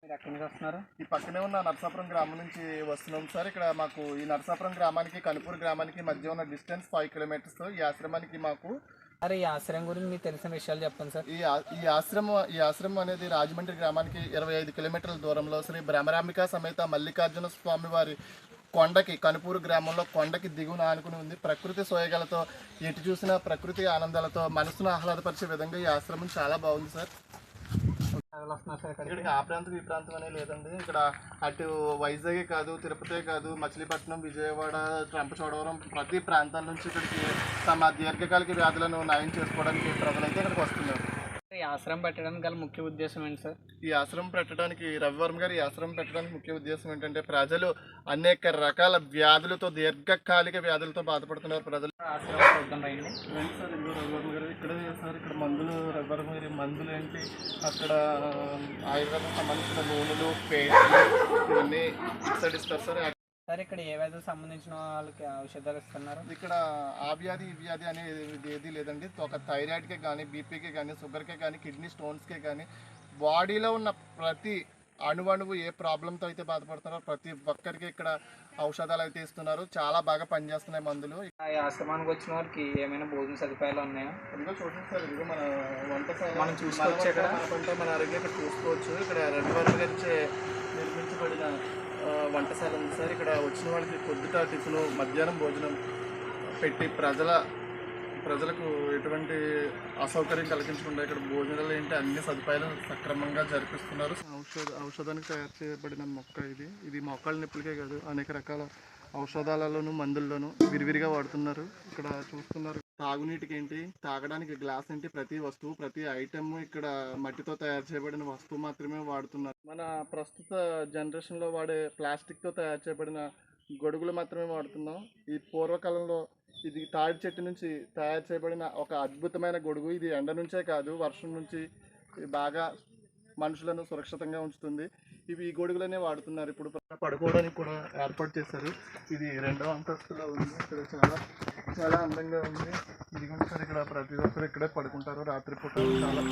మీరు ఎక్కడి నుంచి వస్తున్నారు? ఈ పక్కనే ఉన్న నరసాపురం గ్రామం నుంచి వస్తున్నాం సార్. ఇక్కడ మాకు ఈ నరసాపురం గ్రామానికి కనుపూరు గ్రామానికి మధ్య ఉన్న డిస్టెన్స్ 5 కిలోమీటర్స్. ఈ ఆశ్రమానికి మాకు సార్ ఈ ఆశ్రయం గురించి మీకు తెలిసిన విషయాలు చెప్పండి సార్. ఈ ఆశ్రమం అనేది రాజమండ్రి గ్రామానికి 25 కిలోమీటర్ల దూరంలో శ్రీ భ్రమరాంబిక సమేత మల్లికార్జున స్వామి వారి కొండకి కనుపూరు గ్రామంలో కొండకి దిగువన ఆనుకుని ఉంది. ప్రకృతి సోయగలతో ఎటు చూసినా ప్రకృతి ఆనందాలతో మనసును ఆహ్లాదపరిచే విధంగా ఈ ఆశ్రమం చాలా బాగుంది సార్. ఇక్కడికి ఆ ప్రాంతం ఈ ప్రాంతం అనే లేదండి. ఇక్కడ అటు వైజాగే కాదు, తిరుపతే కాదు, మచిలీపట్నం, విజయవాడ, రంపచోడవరం ప్రతి ప్రాంతాల నుంచి ఇక్కడికి తమ దీర్ఘకాలిక వ్యాధులను నయం చేసుకోవడానికి ప్రజలైతే ఇక్కడికి వస్తున్నారు. ఈ ఆశ్రమం పెట్టడానికి గల ముఖ్య ఉద్దేశం ఏంటి సార్? ఈ ఆశ్రమం పెట్టడానికి రవివర్మ గారు ఈ ఆశ్రమం పెట్టడానికి ముఖ్య ఉద్దేశం ఏంటంటే ప్రజలు అనేక రకాల వ్యాధులతో దీర్ఘకాలిక వ్యాధులతో బాధపడుతున్నారు ప్రజలు. ఆశ్రమం సార్ రవివర్మ గారు ఇక్కడే సార్. ఇక్కడ మందులు రవివర్మ గారి మందులు ఏంటి, అక్కడ ఆయుర్వేదం సంబంధించిన నూనెలు, పేస్టులు ఇవన్నీ ఇస్తారు సార్. సార్ ఇక్కడ ఏ వ్యాధులకు సంబంధించిన వాళ్ళకి ఔషధాలు ఇస్తున్నారు? ఇక్కడ ఆ వ్యాధి ఈ వ్యాధి అనేది ఏది లేదండి. ఒక థైరాయిడ్కే కానీ, బీపీకే కానీ, షుగర్కే కానీ, కిడ్నీ స్టోన్స్కే కానీ, బాడీలో ఉన్న ప్రతి అణువణువు ఏ ప్రాబ్లంతో అయితే బాధపడుతున్నారో ప్రతి ఒక్కరికి ఇక్కడ ఔషధాలు అయితే ఇస్తున్నారు. చాలా బాగా పనిచేస్తున్నాయి మందులు. ఈ ఆశ్రమానికి వచ్చిన వారికి ఏమైనా భోజన సదుపాయాలు ఉన్నాయా? ఇదిగో చూడండి సార్, ఇదిగో మన వంటశాల మనం చూసుకోవచ్చు. ఇక్కడ మన ఆరోగ్యం ఇక్కడ చూసుకోవచ్చు. ఇక్కడ రవివర్మ గారిచే నిర్మించబడిన వంటశాల ఉంది సార్. ఇక్కడ వచ్చిన వాళ్ళకి పొద్దుట టిఫిను, మధ్యాహ్నం భోజనం పెట్టి ప్రజలకు ఎటువంటి అసౌకర్యం కలిగించకుండా ఇక్కడ భోజనాలు ఏంటి అన్ని సదుపాయాలు సక్రమంగా జరిపిస్తున్నారు. ఔషధానికి తయారు చేయబడిన మొక్క ఇది మోకాళ్ళ నొప్పులకే కాదు అనేక రకాల ఔషధాలలోను మందుల్లోనూ విరివిరిగా వాడుతున్నారు. ఇక్కడ చూస్తున్నారు. తాగునీటికి ఏంటి, తాగడానికి గ్లాస్ ఏంటి, ప్రతి వస్తువు ప్రతి ఐటమ్ ఇక్కడ మట్టితో తయారు చేయబడిన వస్తువు మాత్రమే వాడుతున్నారు. మన ప్రస్తుత జనరేషన్లో వాడే ప్లాస్టిక్తో తయారు చేయబడిన గొడుగులు మాత్రమే వాడుతున్నాం. ఈ పూర్వకాలంలో ఇది తాడి చెట్టు నుంచి తయారు చేయబడిన ఒక అద్భుతమైన గొడుగు. ఇది ఎండ నుంచే కాదు వర్షం నుంచి బాగా మనుషులను సురక్షితంగా ఉంచుతుంది. ఈ గొడుగులనే వాడుతున్నారు. ఇప్పుడు పడుకోవడానికి కూడా ఏర్పాటు చేశారు. ఇది 2వ అంతస్తులో ఉంది. ఇక్కడ చాలా చాలా అందంగా ఉంది. ఇదిగోండి సార్, ఇక్కడ ప్రతి ఒక్కరు ఇక్కడే పడుకుంటారు రాత్రిపూట. చాలా